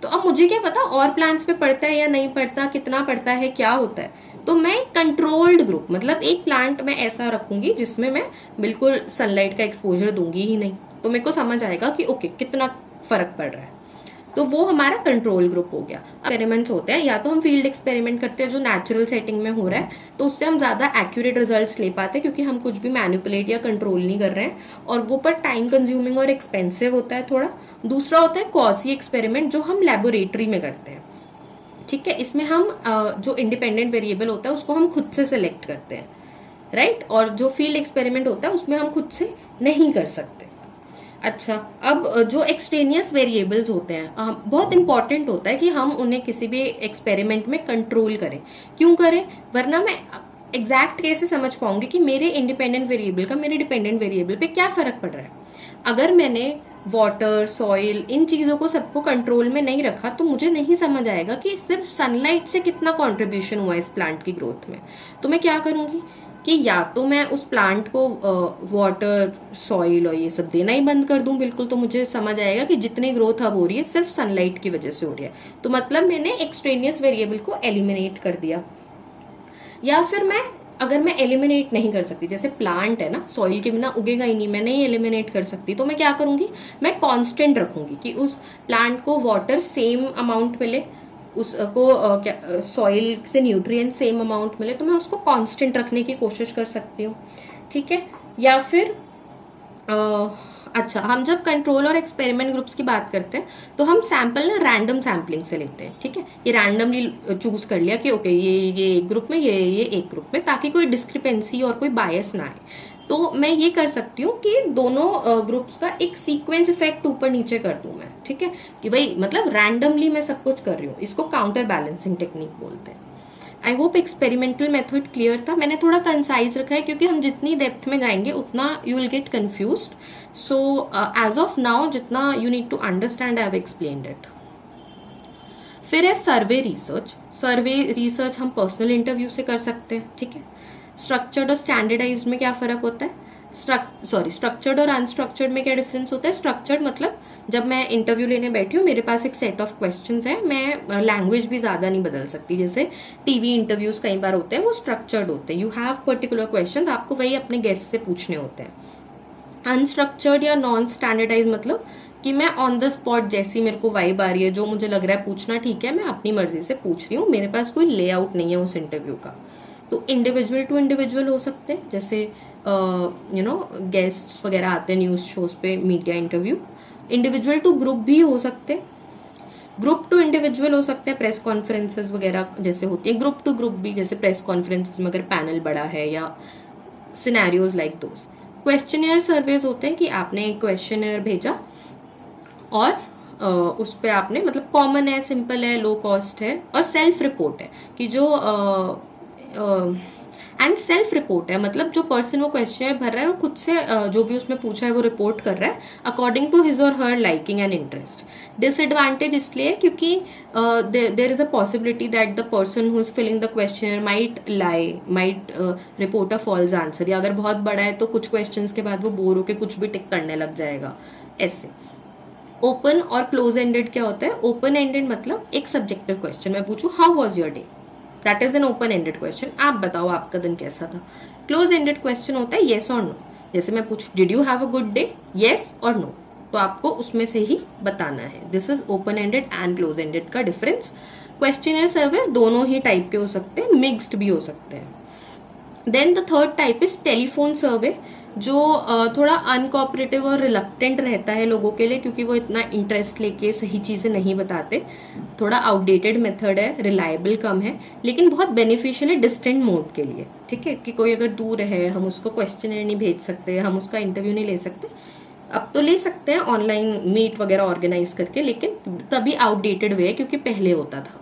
तो अब मुझे क्या पता और प्लांट्स पे पड़ता है या नहीं पड़ता, कितना पड़ता है, क्या होता है। तो मैं कंट्रोल्ड ग्रुप मतलब एक प्लांट में ऐसा रखूंगी जिसमें मैं बिल्कुल सनलाइट का एक्सपोजर दूंगी ही नहीं, तो मेरे को समझ आएगा कि ओके कितना फर्क पड़ रहा है। तो वो हमारा कंट्रोल ग्रुप हो गया। एक्सपेरिमेंट्स होते हैं, या तो हम फील्ड एक्सपेरिमेंट करते हैं जो नेचुरल सेटिंग में हो रहा है, तो उससे हम ज्यादा एक्यूरेट रिजल्ट्स ले पाते हैं क्योंकि हम कुछ भी मैनिपुलेट या कंट्रोल नहीं कर रहे हैं, और वो पर टाइम कंज्यूमिंग और एक्सपेंसिव होता है थोड़ा। दूसरा होता है क्वासी एक्सपेरिमेंट जो हम लेबोरेटरी में करते हैं। ठीक है, इसमें हम जो इंडिपेंडेंट वेरिएबल होता है उसको हम खुद से सिलेक्ट करते हैं, राइट, और जो फील्ड एक्सपेरिमेंट होता है उसमें हम खुद से नहीं कर सकते। अच्छा, अब जो एक्सट्रेनियस वेरिएबल्स होते हैं बहुत इंपॉर्टेंट होता है कि हम उन्हें किसी भी एक्सपेरिमेंट में कंट्रोल करें। क्यों करें, वरना मैं एग्जैक्ट कैसे समझ पाऊंगी कि मेरे इंडिपेंडेंट वेरिएबल का मेरे डिपेंडेंट वेरिएबल पे क्या फर्क पड़ रहा है। अगर मैंने वाटर, सॉइल, इन चीजों को सबको कंट्रोल में नहीं रखा तो मुझे नहीं समझ आएगा कि सिर्फ सनलाइट से कितना कॉन्ट्रीब्यूशन हुआ इस प्लांट की ग्रोथ में। तो मैं क्या करूंगी कि या तो मैं उस प्लांट को वाटर, सॉइल और ये सब देना ही बंद कर दूं बिल्कुल, तो मुझे समझ आएगा कि जितनी ग्रोथ अब हो रही है सिर्फ सनलाइट की वजह से हो रही है, तो मतलब मैंने एक्सट्रेनियस वेरिएबल को एलिमिनेट कर दिया। या फिर अगर मैं एलिमिनेट नहीं कर सकती, जैसे प्लांट है ना, सॉइल के बिना उगेगा ही नहीं, मैं नहीं एलिमिनेट कर सकती, तो मैं क्या करूंगी, मैं कांस्टेंट रखूंगी कि उस प्लांट को वाटर सेम अमाउंट मिले, उसको सॉइल से न्यूट्रिएंट सेम अमाउंट मिले, तो मैं उसको कांस्टेंट रखने की कोशिश कर सकती हूँ। ठीक है, या फिर अच्छा, हम जब कंट्रोल और एक्सपेरिमेंट ग्रुप्स की बात करते हैं तो हम सैंपल ना रैंडम सैम्पलिंग से लेते हैं। ठीक है, ये रैंडमली चूज कर लिया कि ओके ये एक ग्रुप में, ये एक ग्रुप में, ताकि कोई डिस्क्रिपेंसी और कोई बायस ना आए। तो मैं ये कर सकती हूँ कि दोनों ग्रुप्स का एक सीक्वेंस इफेक्ट ऊपर नीचे कर दूं मैं। ठीक है, कि भाई मतलब रैंडमली मैं सब कुछ कर रही हूँ, इसको काउंटर बैलेंसिंग टेक्निक बोलते हैं। I hope experimental method clear था। मैंने थोड़ा कंसाइज रखा है क्योंकि हम जितनी डेप्थ में जाएंगे उतना you will get confused. So as of now जितना you need to understand I have explained it. फिर है सर्वे रिसर्च। सर्वे रिसर्च हम पर्सनल इंटरव्यू से कर सकते हैं। ठीक है, स्ट्रक्चर्ड और स्टैंडर्डाइज्ड में क्या फर्क होता है, स्ट्रक्चर्ड और अनस्ट्रक्चर्ड में क्या डिफरेंस होता है। स्ट्रक्चर्ड मतलब जब मैं इंटरव्यू लेने बैठी हूँ, मेरे पास एक सेट ऑफ क्वेश्चंस है, मैं लैंग्वेज भी ज्यादा नहीं बदल सकती। जैसे टीवी इंटरव्यूज कई बार होते हैं वो स्ट्रक्चर्ड होते हैं, यू हैव पर्टिकुलर क्वेश्चंस, आपको वही अपने गेस्ट से पूछने होते हैं। अनस्ट्रक्चर्ड या नॉन स्टैंडर्डाइज मतलब कि मैं ऑन द स्पॉट जैसी मेरे को वाइब आ रही है, जो मुझे लग रहा है पूछना ठीक है, मैं अपनी मर्जी से पूछ रही हूँ, मेरे पास कोई लेआउट नहीं है उस इंटरव्यू का। तो इंडिविजुअल टू इंडिविजुअल हो सकते हैं, जैसे गेस्ट वगैरह आते हैं न्यूज शोज पे, media interview. Individual to group भी हो सकते हैं, ग्रुप टू इंडिविजुअल हो सकते हैं, प्रेस कॉन्फ्रेंसेस वगैरह जैसे होती है। ग्रुप टू ग्रुप भी, जैसे प्रेस कॉन्फ्रेंसेस में अगर पैनल बड़ा है या scenarios like those. Questionnaire surveys होते हैं कि आपने एक क्वेश्चनियर भेजा और उस पर आपने मतलब कॉमन है, सिंपल है, लो कॉस्ट है, और सेल्फ रिपोर्ट है कि जो एंड सेल्फ रिपोर्ट है मतलब जो पर्सन वो क्वेश्चन भर रहा है वो खुद से जो भी उसमें पूछा है वो रिपोर्ट कर रहा है अकॉर्डिंग टू हिज और her liking and interest. Disadvantage इसलिए क्योंकि there is a possibility that the person who is filling the question might lie, might report a false answer, या अगर बहुत बड़ा है तो कुछ क्वेश्चंस के बाद वो बोर होकर कुछ भी टिक करने लग जाएगा ऐसे। ओपन और क्लोज एंडेड क्या होता है, ओपन एंडेड मतलब एक सब्जेक्टिव क्वेश्चन मैं पूछूं how was your day, that is an open ended question, आप बताओ आपका दिन कैसा था। क्लोज एंडेड क्वेश्चन होता है येस और नो, जैसे मैं पूछूं did you have a good day, yes और नो, तो आपको उसमें से ही बताना है। This is open ended and close ended का डिफरेंस। क्वेश्चनर सर्वे दोनों ही टाइप के हो सकते हैं, मिक्स्ड भी हो सकते हैं. Then the third type is telephone survey, जो थोड़ा अनकोऑपरेटिव और रिलक्टेंट रहता है लोगों के लिए, क्योंकि वो इतना इंटरेस्ट लेके सही चीजें नहीं बताते. थोड़ा आउटडेटेड मेथड है, रिलायबल कम है, लेकिन बहुत बेनिफिशियल है डिस्टेंट मोड के लिए. ठीक है, कि कोई अगर दूर है, हम उसको क्वेश्चनर नहीं भेज सकते, हम उसका इंटरव्यू नहीं ले सकते. अब तो ले सकते हैं ऑनलाइन मीट वगैरह ऑर्गेनाइज करके, लेकिन तभी आउटडेटेड वे है क्योंकि पहले होता था.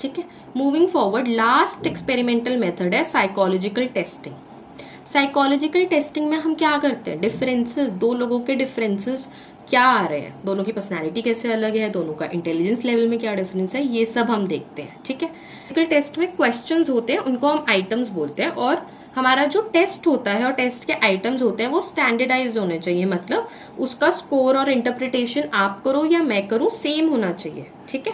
ठीक है, moving forward, last experimental method है साइकोलॉजिकल टेस्टिंग. साइकोलॉजिकल टेस्टिंग में हम क्या करते हैं, डिफरेंसेस, दो लोगों के डिफरेंसेस क्या आ रहे हैं, दोनों की पर्सनालिटी कैसे अलग है, दोनों का इंटेलिजेंस लेवल में क्या डिफरेंस है, ये सब हम देखते हैं. ठीक है, टेस्ट में क्वेश्चंस होते हैं, उनको हम आइटम्स बोलते हैं, और हमारा जो टेस्ट होता है और टेस्ट के आइटम्स होते हैं वो स्टैंडर्डाइज होने चाहिए. मतलब उसका स्कोर और इंटरप्रिटेशन आप करो या मैं करूं, सेम होना चाहिए. ठीक है,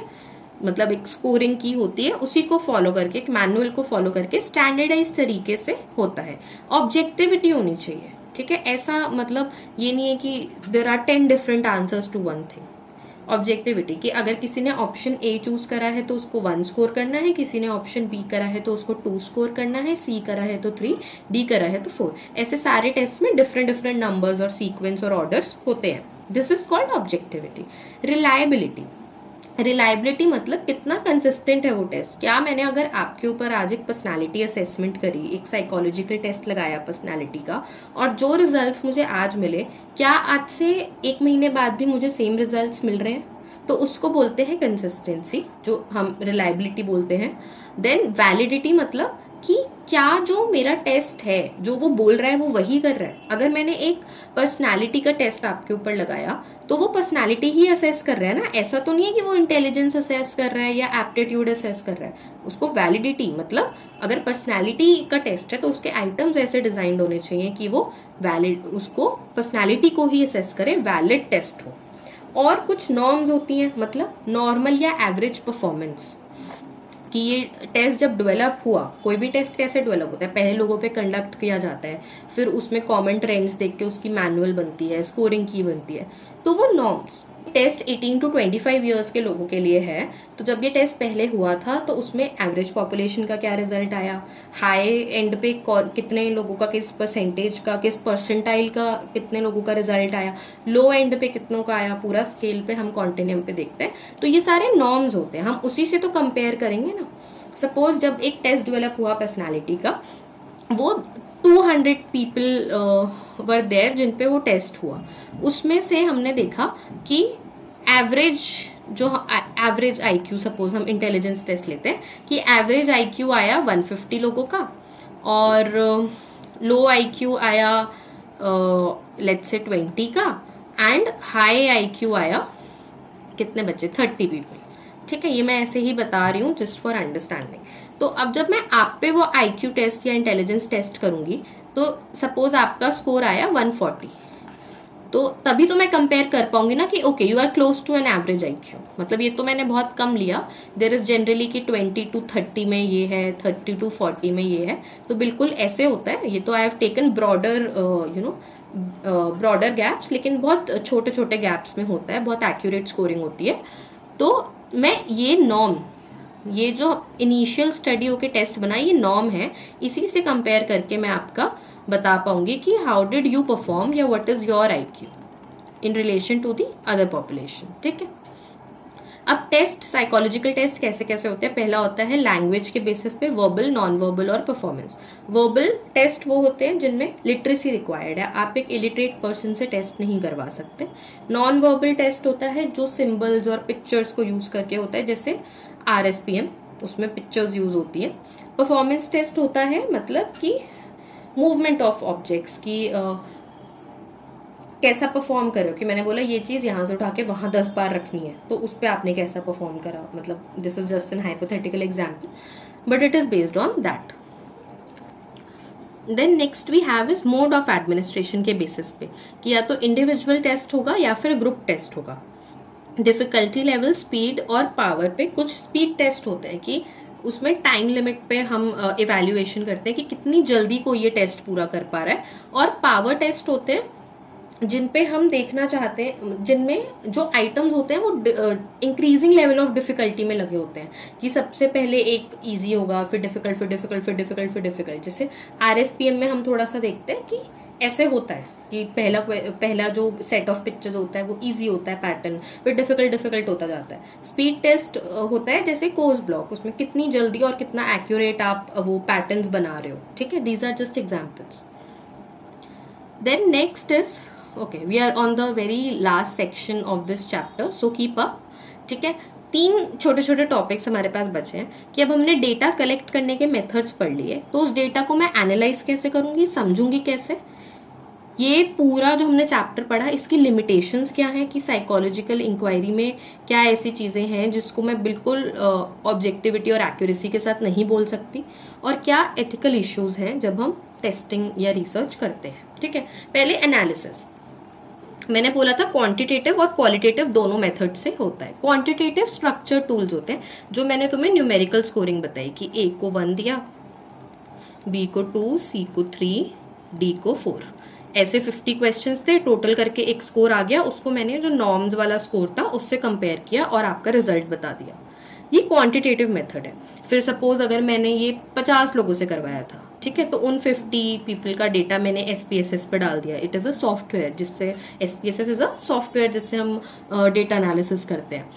मतलब एक स्कोरिंग की होती है, उसी को फॉलो करके, एक मैनुअल को फॉलो करके स्टैंडर्डाइज तरीके से होता है. ऑब्जेक्टिविटी होनी चाहिए. ठीक है, ऐसा मतलब ये नहीं है कि there are 10 different answers to one thing. Objectivity कि अगर किसी ने ऑप्शन ए चूज करा है तो उसको 1 स्कोर करना है, किसी ने ऑप्शन बी करा है तो उसको 2 स्कोर करना है, सी करा है तो 3, डी करा है तो 4. ऐसे सारे टेस्ट में डिफरेंट डिफरेंट नंबर्स और सीक्वेंस और ऑर्डर्स होते हैं. This is called objectivity. Reliability, reliability मतलब कितना कंसिस्टेंट है वो टेस्ट. क्या मैंने अगर आपके ऊपर आज एक पर्सनालिटी असेसमेंट करी, एक साइकोलॉजिकल टेस्ट लगाया पर्सनालिटी का, और जो रिजल्ट्स मुझे आज मिले, क्या आज से 1 महीने बाद भी मुझे सेम रिजल्ट्स मिल रहे हैं, तो उसको बोलते हैं कंसिस्टेंसी, जो हम रिलायबिलिटी बोलते हैं. देन वैलिडिटी, मतलब कि क्या जो मेरा टेस्ट है, जो वो बोल रहा है वो वही कर रहा है. अगर मैंने एक पर्सनालिटी का टेस्ट आपके ऊपर लगाया तो वो पर्सनालिटी ही असेस कर रहा है ना, ऐसा तो नहीं है कि वो इंटेलिजेंस असेस कर रहा है या एप्टीट्यूड असेस कर रहा है. उसको वैलिडिटी, मतलब अगर पर्सनालिटी का टेस्ट है तो उसके आइटम्स ऐसे डिजाइन होने चाहिए कि वो वैलिड, उसको पर्सनालिटी को ही असेस करे, वैलिड टेस्ट हो. और कुछ नॉर्म्स होती हैं, मतलब नॉर्मल या एवरेज परफॉर्मेंस, कि ये टेस्ट जब डेवलप हुआ, कोई भी टेस्ट कैसे डेवलप होता है, पहले लोगों पे कंडक्ट किया जाता है, फिर उसमें कॉमन ट्रेंड्स देख के उसकी मैनुअल बनती है, स्कोरिंग की बनती है. तो वो नॉर्म्स टेस्ट 18 to 25 ईयर्स के लोगों के लिए है. तो जब ये टेस्ट पहले हुआ था तो उसमें एवरेज पॉपुलेशन का क्या रिजल्ट आया, हाई एंड पे कितने लोगों का, किस परसेंटेज का, किस परसेंटाइल का कितने लोगों का रिजल्ट आया, लो एंड पे कितनों का आया, पूरा स्केल पे हम कॉन्टिन्यूम पे देखते हैं. तो ये सारे नॉर्म्स होते हैं, हम उसी से तो कंपेयर करेंगे ना. सपोज जब एक टेस्ट डेवलप हुआ पर्सनैलिटी का, वो 200 पीपल वर देयर जिन पे वो टेस्ट हुआ, उसमें से हमने देखा कि एवरेज, जो एवरेज आईक्यू, सपोज हम इंटेलिजेंस टेस्ट लेते हैं, कि एवरेज आईक्यू आया 150 लोगों का, और लो आईक्यू आया लेट्स से 20 का, एंड हाई आईक्यू आया कितने बच्चे, 30 पीपल. ठीक है, ये मैं ऐसे ही बता रही हूँ जस्ट फॉर अंडरस्टैंडिंग. तो अब जब मैं आप पे वो आईक्यू टेस्ट या इंटेलिजेंस टेस्ट करूंगी, तो सपोज आपका स्कोर आया 140, तो तभी तो मैं कंपेयर कर पाऊंगी ना कि okay you are close to an average IQ. मतलब ये तो मैंने बहुत कम लिया, देयर इज जनरली कि 20 to 30 में ये है, 30 to 40 में ये है, तो बिल्कुल ऐसे होता है. ये तो I have taken broader broader gaps, लेकिन बहुत छोटे छोटे गैप्स में होता है, बहुत एक्यूरेट स्कोरिंग होती है. तो मैं ये नॉर्म, ये जो इनिशियल स्टडी होके टेस्ट बना, ये नॉर्म है, इसी से कंपेयर करके मैं आपका बता पाऊंगी कि हाउ डिड यू परफॉर्म या what is your IQ in relation to the other population. ठीक है, अब टेस्ट, साइकोलॉजिकल टेस्ट कैसे कैसे होते हैं. पहला होता है लैंग्वेज के बेसिस पे, वर्बल, नॉन वर्बल और परफॉर्मेंस. वर्बल टेस्ट वो होते हैं जिनमें लिटरेसी रिक्वायर्ड है, आप एक इलिटरेट पर्सन से टेस्ट नहीं करवा सकते. नॉन वर्बल टेस्ट होता है जो सिंबल्स और पिक्चर्स को यूज करके होता है, जैसे RSPM, उसमें पिक्चर्स यूज होती है. परफॉर्मेंस टेस्ट होता है मतलब कि मूवमेंट ऑफ ऑब्जेक्ट्स की कैसा परफॉर्म करो, कि मैंने बोला ये चीज यहाँ से उठा के वहां 10 बार रखनी है, तो उस पर आपने कैसा परफॉर्म करा. मतलब this is just a hypothetical example, but it is based on that. Then next we have is mode of administration के बेसिस पे, कि या तो इंडिविजुअल टेस्ट होगा या फिर ग्रुप टेस्ट होगा. डिफिकल्टी लेवल, स्पीड और पावर पे. कुछ स्पीड टेस्ट होते हैं कि उसमें टाइम लिमिट पे हम इवैल्यूएशन करते हैं कि कितनी जल्दी कोई ये टेस्ट पूरा कर पा रहा है. और पावर टेस्ट होते हैं जिन पे हम देखना चाहते हैं, जिनमें जो आइटम्स होते हैं वो इंक्रीजिंग लेवल ऑफ डिफिकल्टी में लगे होते हैं, कि सबसे पहले एक इजी होगा, फिर डिफिकल्ट, फिर डिफिकल्ट, फिर डिफिकल्ट, फिर डिफिकल्ट। जैसे RSPM में हम थोड़ा सा देखते हैं कि ऐसे होता है कि पहला जो सेट ऑफ पिक्चर्स होता है वो इजी होता है पैटर्न, फिर डिफिकल्ट डिफिकल्ट होता जाता है। स्पीड टेस्ट होता है जैसे कोर्स ब्लॉक, उसमें कितनी जल्दी और कितना एक्यूरेट आप वो पैटर्न्स बना रहे हो, ठीक है। These are just examples. Then next is, okay, we are on the very last section of this chapter, so keep up, ठीक है। 3 छोटे छोटे टॉपिक्स हमारे पास बचे हैं कि अब हमने डेटा कलेक्ट करने के मेथड्स पढ़ लिए, तो उस डेटा को मैं एनालाइज कैसे करूंगी, समझूंगी कैसे, ये पूरा जो हमने चैप्टर पढ़ा इसकी लिमिटेशंस क्या हैं, कि साइकोलॉजिकल इंक्वायरी में क्या ऐसी चीज़ें हैं जिसको मैं बिल्कुल ऑब्जेक्टिविटी और एक्यूरेसी के साथ नहीं बोल सकती, और क्या एथिकल इश्यूज हैं जब हम टेस्टिंग या रिसर्च करते हैं, ठीक है। पहले एनालिसिस, मैंने बोला था क्वांटिटेटिव और क्वालिटेटिव दोनों मेथड से होता है। क्वांटिटेटिव स्ट्रक्चर टूल्स होते हैं, जो मैंने तुम्हें न्यूमेरिकल स्कोरिंग बताई कि A को 1 दिया, B को 2, C को 3, D को 4, ऐसे 50 क्वेश्चंस थे, टोटल करके एक स्कोर आ गया, उसको मैंने जो नॉर्म्स वाला स्कोर था उससे कंपेयर किया और आपका रिजल्ट बता दिया। ये क्वांटिटेटिव मेथड है। फिर सपोज अगर मैंने ये 50 लोगों से करवाया था, ठीक है, तो उन 50 पीपल का डेटा मैंने SPSS पे डाल दिया। इट इज़ अ सॉफ्टवेयर जिससे, SPSS इज़ अ सॉफ्टवेयर जिससे हम डेटा एनालिसिस करते हैं,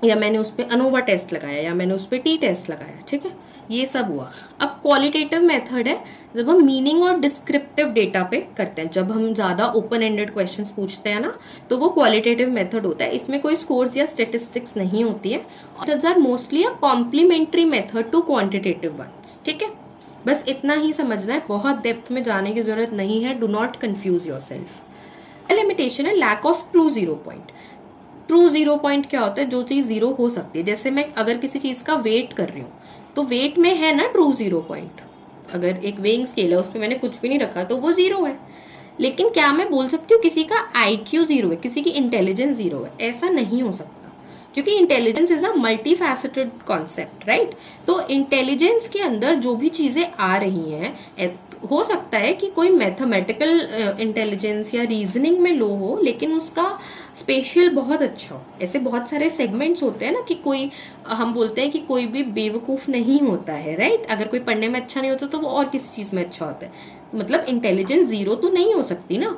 या मैंने उस पर अनोवा टेस्ट लगाया, या मैंने उस पर T टेस्ट लगाया, ठीक है, ये सब हुआ। अब क्वालिटेटिव मेथड है जब हम मीनिंग और डिस्क्रिप्टिव डेटा पे करते हैं, जब हम ज़्यादा ओपन एंडेड क्वेश्चंस पूछते हैं ना, तो वो क्वालिटेटिव मेथड होता है। इसमें कोई स्कोर्स या स्टेटिस्टिक्स नहीं होती है। Methods are mostly a complementary method to quantitative ones, ठीक है। बस इतना ही समझना है, बहुत डेप्थ में जाने की जरूरत नहीं है। Do not confuse yourself. Limitation है lack of true zero point. True zero point क्या होता है, जो चीज जीरो हो सकती है। जैसे मैं अगर किसी चीज का वेट कर रही हूँ, तो वेट में है ना ट्रू जीरो पॉइंट। अगर एक वेइंग स्केल है, उसमें मैंने कुछ भी नहीं रखा तो वो जीरो है। लेकिन क्या मैं बोल सकती हूँ किसी का IQ जीरो है, किसी की इंटेलिजेंस जीरो है? ऐसा नहीं हो सकता, क्योंकि intelligence is a multi faceted concept, right. तो इंटेलिजेंस के अंदर जो भी चीजें आ रही हैं, हो सकता है कि कोई मैथमेटिकल इंटेलिजेंस या रीजनिंग में लो हो, लेकिन उसका स्पेशल बहुत अच्छा हो। ऐसे बहुत सारे सेगमेंट्स होते हैं ना, कि कोई, हम बोलते हैं कि कोई भी बेवकूफ नहीं होता है, राइट। अगर कोई पढ़ने में अच्छा नहीं होता तो वो और किसी चीज में अच्छा होता है। मतलब इंटेलिजेंस जीरो तो नहीं हो सकती ना।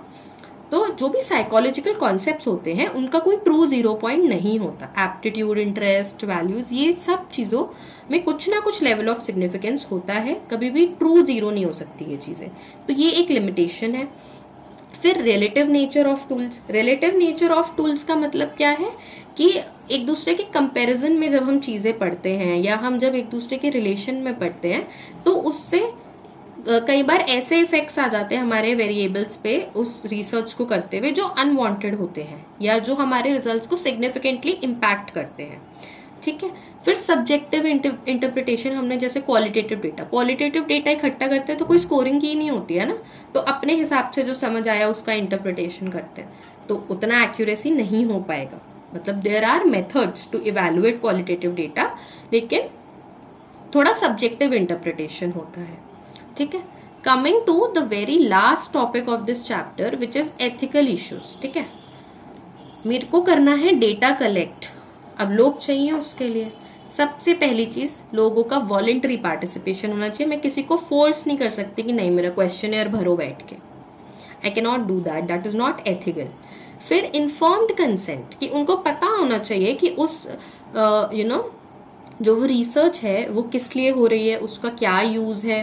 तो जो भी साइकोलॉजिकल कॉन्सेप्ट्स होते हैं उनका कोई ट्रू जीरो पॉइंट नहीं होता। एप्टीट्यूड, इंटरेस्ट, वैल्यूज, ये सब चीज़ों में कुछ ना कुछ लेवल ऑफ सिग्निफिकेंस होता है, कभी भी ट्रू जीरो नहीं हो सकती ये चीज़ें। तो ये एक लिमिटेशन है। फिर relative nature of tools. Relative nature of tools का मतलब क्या है, कि एक दूसरे के कंपैरिजन में जब हम चीज़ें पढ़ते हैं, या हम जब एक दूसरे के रिलेशन में पढ़ते हैं, तो उससे कई बार ऐसे इफेक्ट्स आ जाते हैं हमारे वेरिएबल्स पे उस रिसर्च को करते हुए, जो अनवांटेड होते हैं, या जो हमारे रिजल्ट्स को सिग्निफिकेंटली इम्पैक्ट करते हैं, ठीक है। फिर सब्जेक्टिव इंटरप्रिटेशन, हमने जैसे क्वालिटेटिव डेटा इकट्ठा करते हैं तो कोई स्कोरिंग की नहीं होती है ना, तो अपने हिसाब से जो समझ आया उसका इंटरप्रिटेशन करते हैं, तो उतना एक्यूरेसी नहीं हो पाएगा। मतलब there are methods to evaluate qualitative data, लेकिन थोड़ा सब्जेक्टिव इंटरप्रिटेशन होता है, ठीक है। Coming to the very last topic of this chapter which is ethical issues, ठीक है। मेरे को करना है डेटा कलेक्ट। अब लोग चाहिए उसके लिए। सबसे पहली चीज, लोगों का वॉलेंटरी पार्टिसिपेशन होना चाहिए। मैं किसी को फोर्स नहीं कर सकती कि नहीं मेरा क्वेश्चनेयर भरो बैठ के। I can not do that, that is not ethical. फिर इन्फॉर्म्ड कंसेंट, कि उनको पता होना चाहिए कि उस जो वो रिसर्च है वो किस लिए हो रही है, उसका क्या यूज है,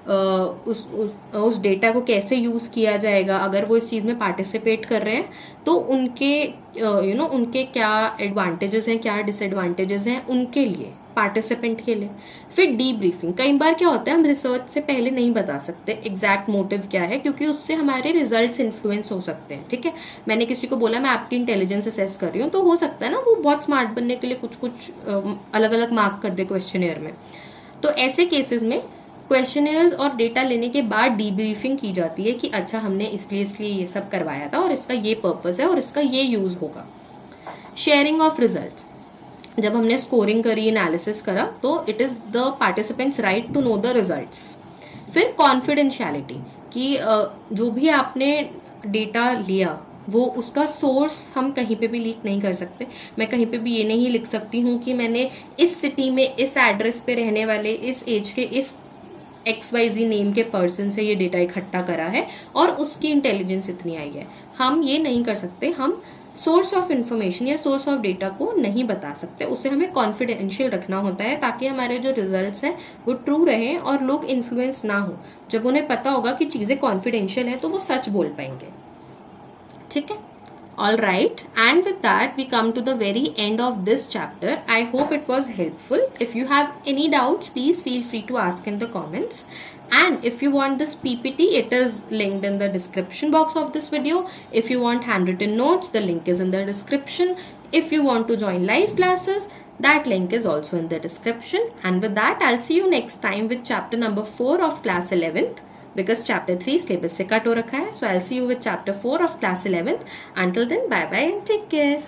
उस डेटा को कैसे यूज किया जाएगा। अगर वो इस चीज में पार्टिसिपेट कर रहे हैं तो उनके उनके क्या एडवांटेजेस हैं, क्या डिसएडवांटेजेस हैं उनके लिए, पार्टिसिपेंट के लिए। फिर डीब्रीफिंग। कई बार क्या होता है, हम रिसर्च से पहले नहीं बता सकते एग्जैक्ट मोटिव क्या है, क्योंकि उससे हमारे रिजल्ट्स इन्फ्लुएंस हो सकते हैं, ठीक है। मैंने किसी को बोला मैं आपकी इंटेलिजेंस असेस कर रही हूँ, तो हो सकता है ना वो बहुत स्मार्ट बनने के लिए कुछ कुछ अलग अलग मार्क कर दे क्वेश्चनेयर में। तो ऐसे केसेस में क्वेश्चनेयर्स और डेटा लेने के बाद डीब्रीफिंग की जाती है कि अच्छा हमने इसलिए ये सब करवाया था और इसका ये पर्पस है और इसका ये यूज होगा। Sharing of results. जब हमने स्कोरिंग करी, एनालिसिस करा, तो it is the participants right to know the results. फिर कॉन्फिडेंशियलिटी, कि जो भी आपने डेटा लिया वो उसका सोर्स हम कहीं पे भी लीक नहीं कर सकते। मैं कहीं पे भी ये नहीं लिख सकती हूँ कि मैंने इस सिटी में इस एड्रेस पे रहने वाले इस एज के इस XYZ नेम के पर्सन से ये डेटा इकट्ठा करा है और उसकी इंटेलिजेंस इतनी आई है। हम ये नहीं कर सकते। हम सोर्स ऑफ इंफॉर्मेशन या सोर्स ऑफ डेटा को नहीं बता सकते, उसे हमें कॉन्फिडेंशियल रखना होता है ताकि हमारे जो रिजल्ट्स हैं वो ट्रू रहे और लोग इन्फ्लुएंस ना हो। जब उन्हें पता होगा कि चीज़ें कॉन्फिडेंशियल हैं तो वो सच बोल पाएंगे। ठीक है, all right, and with that we come to the very end of this chapter. I hope it was helpful. If you have any doubts, please feel free to ask in the comments, and if you want this PPT, it is linked in the description box of this video. If you want handwritten notes, the link is in the description. If you want to join live classes, that link is also in the description. And with that, I'll see you next time with chapter number 4 of class 11th, because chapter 3 syllabus se cut ho rakha hai. So I'll see you with chapter 4 of class 11th. Until then, bye bye and take care.